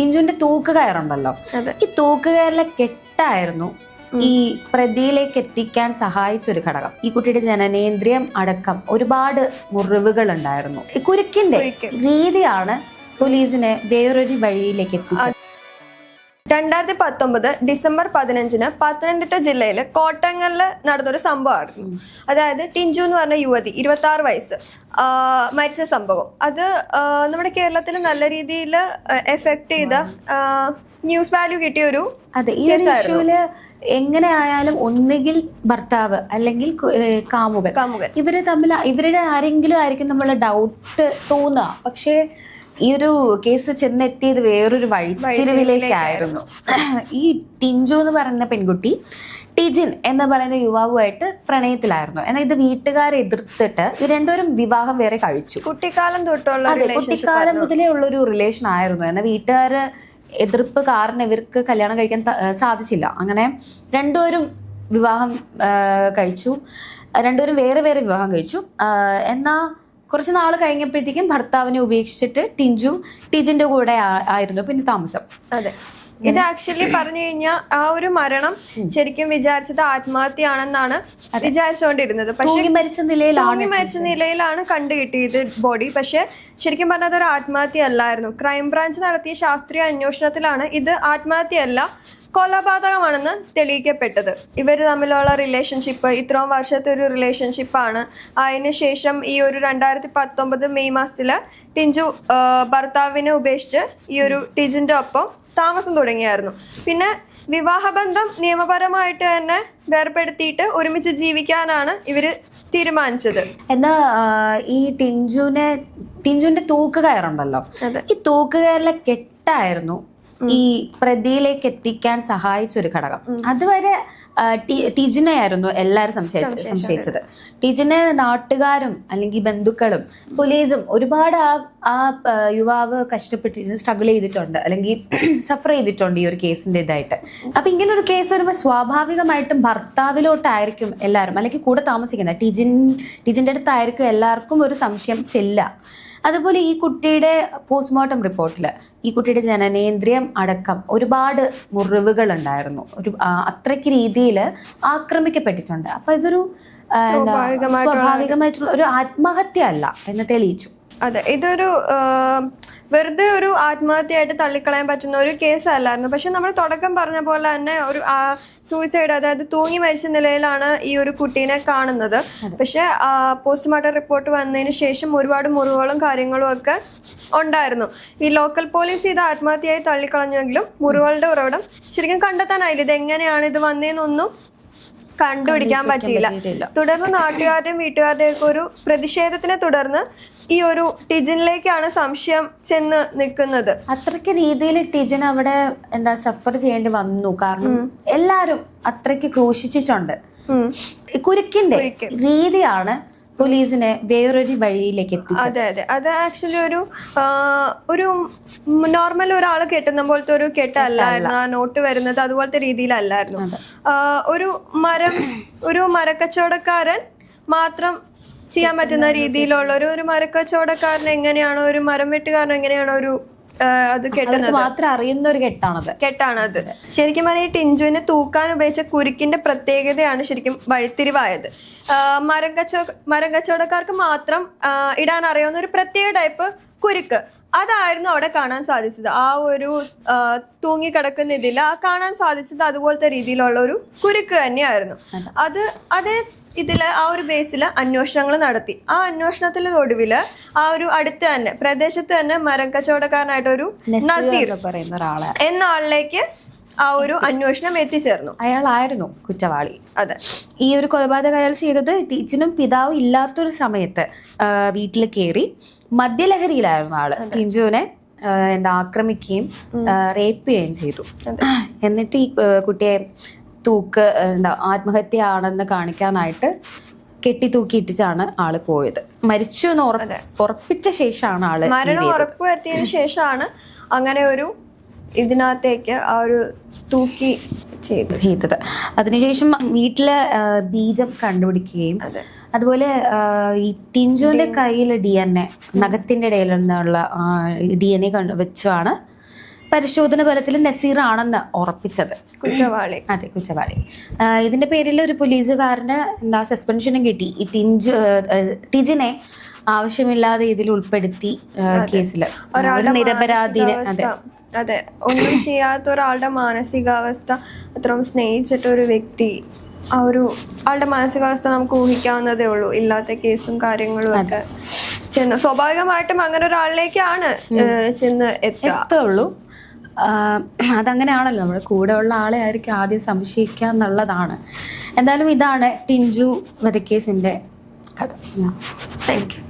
ടിഞ്ചുവിന്റെ തൂക്കുകയറുണ്ടല്ലോ, ഈ തൂക്കുകയറിലെ കെട്ടായിരുന്നു ഈ പ്രതിയിലേക്ക് എത്തിക്കാൻ സഹായിച്ച ഒരു ഘടകം. ഈ കുട്ടിയുടെ ജനനേന്ദ്രിയം അടക്കം ഒരുപാട് മുറിവുകൾ ഉണ്ടായിരുന്നു. ഈ കുരുക്കിന്റെ രീതിയാണ് പോലീസിനെ വേറൊരു വഴിയിലേക്ക് എത്തിച്ചത്. 2019 ഡിസംബർ 15 പത്തനംതിട്ട ജില്ലയില് കോട്ടങ്ങലില് നടന്നൊരു സംഭവമായിരുന്നു. അതായത് ടിഞ്ചു എന്ന് പറഞ്ഞ യുവതി 26 വയസ്സ് മരിച്ച സംഭവം. അത് നമ്മുടെ കേരളത്തിൽ നല്ല രീതിയിൽ എഫക്ട് ചെയ്ത ന്യൂസ് വാല്യൂ കിട്ടിയ ഒരു ഈ ഇഷ്യൂല് എങ്ങനെ ആയാലും ഒന്നുകിൽ ഭർത്താവ് അല്ലെങ്കിൽ കാമുകൻ ഇവര് തമ്മിൽ ഇവരുടെ ആരെങ്കിലും ആയിരിക്കും നമ്മളെ ഡൗട്ട് തോന്നുക. പക്ഷേ ഈ ഒരു കേസ് ചെന്നെത്തിയത് വേറൊരു വഴിത്തിരിവിലേക്കായിരുന്നു. ഈ ടിഞ്ചു എന്ന് പറയുന്ന പെൺകുട്ടി ടിജിൻ എന്ന് പറയുന്ന യുവാവുമായിട്ട് പ്രണയത്തിലായിരുന്നു. എന്നാൽ ഇത് വീട്ടുകാരെ എതിർത്തിട്ട് രണ്ടുപേരും വിവാഹം വേറെ കഴിച്ചു. കുട്ടിക്കാലം മുതലേ ഉള്ളൊരു റിലേഷൻ ആയിരുന്നു. എന്നാൽ വീട്ടുകാര് എതിർപ്പ് കാരണം ഇവർക്ക് കല്യാണം കഴിക്കാൻ സാധിച്ചില്ല. അങ്ങനെ രണ്ടുപേരും വിവാഹം കഴിച്ചു. രണ്ടുപേരും വേറെ വേറെ വിവാഹം കഴിച്ചു. എന്നാ കുറച്ച് നാൾ കഴിഞ്ഞപ്പോഴത്തേക്കും ഭർത്താവിനെ ഉപേക്ഷിച്ചിട്ട് ടിജിന്റെ കൂടെ ആയിരുന്നു പിന്നെ താമസം. അതെ, ഇത് ആക്ച്വലി പറഞ്ഞു കഴിഞ്ഞാൽ ആ ഒരു മരണം ശരിക്കും വിചാരിച്ചത് ആത്മഹത്യയാണെന്നാണ് വിചാരിച്ചുകൊണ്ടിരുന്നത്. പക്ഷേ മരിച്ച നിലയിലാണ് കണ്ടുകിട്ടിയത് ബോഡി. പക്ഷെ ശരിക്കും പറഞ്ഞത് ഒരു ആത്മഹത്യ അല്ലായിരുന്നു. ക്രൈംബ്രാഞ്ച് നടത്തിയ ശാസ്ത്രീയ അന്വേഷണത്തിലാണ് ഇത് ആത്മഹത്യയല്ല കൊലപാതകമാണെന്ന് തെളിയിക്കപ്പെട്ടത്. ഇവർ തമ്മിലുള്ള റിലേഷൻഷിപ്പ് ഇത്രയും വർഷത്തെ ഒരു റിലേഷൻഷിപ്പാണ്. അതിനുശേഷം ഈ ഒരു 2019 മെയ് മാസത്തില് ടിഞ്ചു ഭർത്താവിനെ ഉപേക്ഷിച്ച് ഈ ഒരു ടിജിന്റെ ഒപ്പം താമസം തുടങ്ങിയായിരുന്നു. പിന്നെ വിവാഹബന്ധം നിയമപരമായിട്ട് തന്നെ വേർപെടുത്തിയിട്ട് ഒരുമിച്ച് ജീവിക്കാനാണ് ഇവര് തീരുമാനിച്ചത്. എന്നാ ഈ ടിഞ്ചുവിന്റെ തൂക്കുകയറുണ്ടല്ലോ, ഈ തൂക്കുകയറിലെ കെട്ടായിരുന്നു ഈ പ്രതിയിലേക്ക് എത്തിക്കാൻ സഹായിച്ച ഒരു ഘടകം. അതുവരെ ടിജിനെ ആയിരുന്നു എല്ലാവരും സംശയിച്ചത്. ടിജിനെ നാട്ടുകാരും അല്ലെങ്കിൽ ബന്ധുക്കളും പോലീസും ഒരുപാട് ആ യുവാവ് സ്ട്രഗിൾ ചെയ്തിട്ടുണ്ട് അല്ലെങ്കിൽ സഫർ ചെയ്തിട്ടുണ്ട് ഈ ഒരു കേസിന്റെ ഇതായിട്ട്. അപ്പൊ ഇങ്ങനെ ഒരു കേസ് വരുമ്പോൾ സ്വാഭാവികമായിട്ടും ഭർത്താവിലോട്ടായിരിക്കും എല്ലാവരും, അല്ലെങ്കിൽ കൂടെ താമസിക്കുന്നത് ടിജിന്റെ അടുത്തായിരിക്കും എല്ലാവർക്കും ഒരു സംശയം ചെല്ലുക. അതുപോലെ ഈ കുട്ടിയുടെ പോസ്റ്റ്മോർട്ടം റിപ്പോർട്ടിൽ ഈ കുട്ടിയുടെ ജനനേന്ദ്രിയം അടക്കം ഒരുപാട് മുറിവുകൾ ഉണ്ടായിരുന്നു. അത്രയ്ക്ക് രീതിയിൽ ആക്രമിക്കപ്പെട്ടിട്ടുണ്ട്. അപ്പൊ ഇതൊരു സ്വാഭാവികമായിട്ടുള്ള ഒരു ആത്മഹത്യ അല്ല എന്ന് തെളിയിച്ചു. അതെ, ഇതൊരു വെറുതെ ഒരു ആത്മഹത്യയായിട്ട് തള്ളിക്കളയാൻ പറ്റുന്ന ഒരു കേസ് അല്ലായിരുന്നു. പക്ഷെ നമ്മൾ തുടക്കം പറഞ്ഞ പോലെ തന്നെ ഒരു സൂയിസൈഡ്, അതായത് തൂങ്ങി മരിച്ച നിലയിലാണ് ഈ ഒരു കുട്ടീനെ കാണുന്നത്. പക്ഷെ പോസ്റ്റ്മോർട്ടം റിപ്പോർട്ട് വന്നതിന് ശേഷം ഒരുപാട് മുറിവുകളും കാര്യങ്ങളും ഒക്കെ ഉണ്ടായിരുന്നു. ഈ ലോക്കൽ പോലീസ് ഇത് ആത്മഹത്യയായി തള്ളിക്കളഞ്ഞെങ്കിലും മുറിവുകളുടെ ഉറവിടം ശരിക്കും കണ്ടെത്താനായില്ല. ഇത് എങ്ങനെയാണ് ഇത് വന്നതെന്നൊന്നും കണ്ടുപിടിക്കാൻ പറ്റിയില്ല. തുടർന്ന് നാട്ടുകാരുടെയും വീട്ടുകാരുടെയും ഒക്കെ ഒരു പ്രതിഷേധത്തിനെ തുടർന്ന് ഈ ഒരു ടിജിനിലേക്കാണ് സംശയം ചെന്ന് നിൽക്കുന്നത്. അത്രയ്ക്ക് രീതിയിൽ ടിജിൻ അവിടെ സഫർ ചെയ്യേണ്ടി വന്നു. കാരണം എല്ലാരും അത്രയ്ക്ക് ക്രൂശിച്ചിട്ടുണ്ട്. കുരുക്കിന്റെ രീതിയാണ് പോലീസിനെ വേറൊരു വഴിയിലേക്ക് എത്തിച്ചത്. അതെ അതെ, അത് ആക്ച്വലി ഒരു നോർമൽ ഒരാൾ കെട്ടുന്ന പോലത്തെ ഒരു കെട്ടല്ലായിരുന്നു. ആ നോട്ട് വരുന്നത് അതുപോലത്തെ രീതിയിലല്ലായിരുന്നു. ഒരു മരക്കച്ചവടക്കാരൻ മാത്രം ചെയ്യാൻ പറ്റുന്ന രീതിയിലുള്ള ഒരു മരക്കച്ചവടക്കാരൻ എങ്ങനെയാണോ, ഒരു മരം വെട്ടുകാരൻ എങ്ങനെയാണോ അത് കെട്ടുന്നത് മാത്രം അറിയുന്ന ഒരു കെട്ടാണത്. ശരിക്കും പറഞ്ഞാൽ ഈ ടിഞ്ചുവിനെ തൂക്കാൻ ഉപയോഗിച്ച കുരുക്കിന്റെ പ്രത്യേകതയാണ് ശരിക്കും വഴിത്തിരിവായത്. മരം കച്ചവടക്കാർക്ക് മാത്രം ഇടാൻ അറിയാവുന്ന ഒരു പ്രത്യേക ടൈപ്പ് കുരുക്ക് അതായിരുന്നു അവിടെ കാണാൻ സാധിച്ചത്. ആ ഒരു തൂങ്ങിക്കിടക്കുന്ന ഇതിൽ കാണാൻ സാധിച്ചത് അതുപോലത്തെ രീതിയിലുള്ള ഒരു കുരുക്ക് തന്നെയായിരുന്നു. ഇതില് ആ ഒരു ബേസിൽ അന്വേഷണങ്ങൾ നടത്തി. ആ അന്വേഷണത്തിന്റെ ഒടുവില് ആ ഒരു അടുത്ത് തന്നെ പ്രദേശത്ത് തന്നെ മരം കച്ചവടക്കാരനായിട്ടൊരു നസീർ എന്ന ആളിലേക്ക് ആ ഒരു അന്വേഷണം എത്തിച്ചേർന്നു. അയാളായിരുന്നു കുറ്റവാളി. അതെ, ഈ ഒരു കൊലപാതകം അയാൾ ചെയ്തത് ടീച്ചനും പിതാവും ഇല്ലാത്തൊരു സമയത്ത് വീട്ടിൽ കയറി മദ്യലഹരിയിലായിരുന്നു ആള്. ടിഞ്ചുവിനെ ആക്രമിക്കുകയും റേപ്പ് ചെയ്യുകയും ചെയ്തു. എന്നിട്ട് ഈ കുട്ടിയെ ആത്മഹത്യയാണെന്ന് കാണിക്കാനായിട്ട് കെട്ടിത്തൂക്കിയിട്ടാണ് ആള് പോയത്. മരിച്ചു എന്ന് ഉറപ്പിച്ച ശേഷമാണ് ആള് മരണം ഉറപ്പുവരുത്തിയതിനു ശേഷമാണ് അങ്ങനെ ഒരു ഇതിനകത്തേക്ക് ആ ഒരു തൂക്കി ചെയ്തത്. അതിനുശേഷം വീട്ടിലെ ബീജം കണ്ടുപിടിക്കുകയും അതുപോലെ ഈ ടിഞ്ചുവിന്റെ കയ്യിൽ DNA നഖത്തിന്റെ ഇടയിൽ നിന്നുള്ള DNA വെച്ചാണ് പരിശോധന ഫലത്തിൽ നസീർ ആണെന്ന് ഉറപ്പിച്ചത്. കുറ്റവാളി. അതെ, കുറ്റവാളി. ഇതിന്റെ പേരിൽ ഒരു പോലീസുകാരന് സസ്പെൻഷനും കിട്ടി. ഈ ടിജിനെ ആവശ്യമില്ലാതെ ഇതിൽ ഉൾപ്പെടുത്തി കേസിൽ നിരപരാധിനെ. അതെ, ഒന്നും ചെയ്യാത്ത ഒരാളുടെ മാനസികാവസ്ഥ, അത്രയും സ്നേഹിച്ചിട്ട ഒരു വ്യക്തി, ആളുടെ മാനസികാവസ്ഥ നമുക്ക് ഊഹിക്കാവുന്നതേ ഉള്ളൂ. ഇല്ലാത്ത കേസും കാര്യങ്ങളും ഒക്കെ സ്വാഭാവികമായിട്ടും അങ്ങനെ ഒരാളിലേക്കാണ് ചെന്ന് എത്തുള്ളൂ. അതങ്ങനെയാണല്ലോ, നമ്മുടെ കൂടെ ഉള്ള ആളെ ആയിരിക്കും ആദ്യം സംശയിക്കുക എന്നുള്ളതാണ്. എന്തായാലും ഇതാണ് ടിഞ്ചു വധക്കേസിന്റെ കഥ. Thank you.